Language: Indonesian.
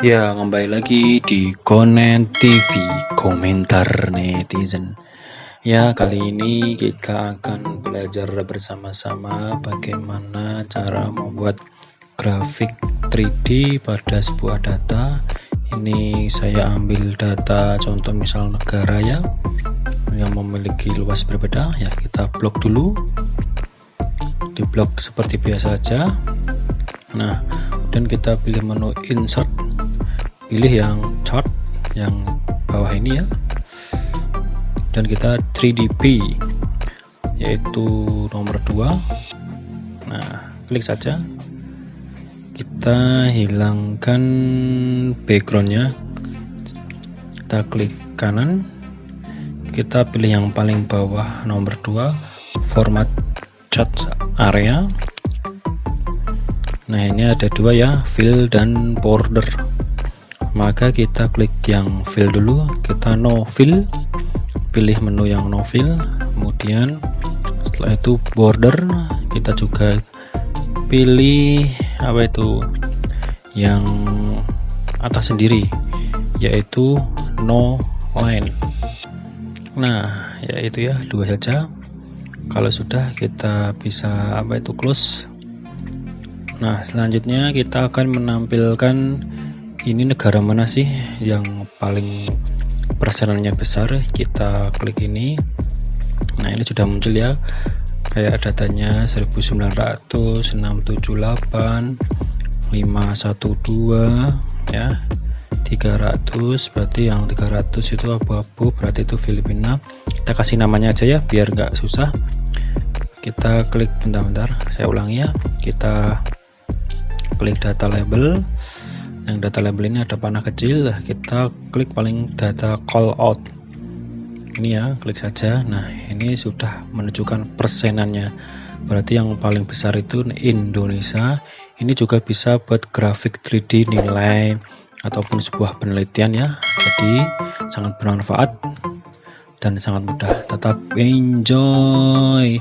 Ya, kembali lagi di Konen TV, komentar netizen. Ya, kali ini kita akan belajar bersama-sama bagaimana cara membuat grafik 3D pada sebuah data. Ini saya ambil data contoh misal negara ya, yang memiliki luas berbeda. Ya, kita blok dulu. Di blok seperti biasa aja. Nah, dan kita pilih menu insert, pilih yang chart yang bawah ini ya, dan kita 3DP yaitu nomor 2. Nah, klik saja, kita hilangkan backgroundnya, kita klik kanan, kita pilih yang paling bawah nomor 2, format chart area. Nah, ini ada dua ya, fill dan border. Maka kita klik yang fill dulu, kita no fill, pilih menu yang no fill, kemudian setelah itu border, kita juga pilih apa itu yang atas sendiri, yaitu no line. Nah, yaitu ya, dua saja. Kalau sudah, kita bisa apa itu close. Nah, selanjutnya kita akan menampilkan ini negara mana sih yang paling persenannya besar. Kita klik ini. Nah, ini sudah muncul ya, kayak datanya 1900, 678, 512 ya, 300, berarti yang 300 itu abu-abu, berarti itu Filipina. Kita kasih namanya aja ya biar nggak susah. Kita klik, bentar saya ulangi ya, kita klik data label. Yang data label ini ada panah kecil, kita klik paling data call out ini ya, klik saja. Nah, ini sudah menunjukkan persenannya, berarti yang paling besar itu Indonesia. Ini juga bisa buat grafik 3D nilai ataupun sebuah penelitian ya, jadi sangat bermanfaat dan sangat mudah. Tetap enjoy.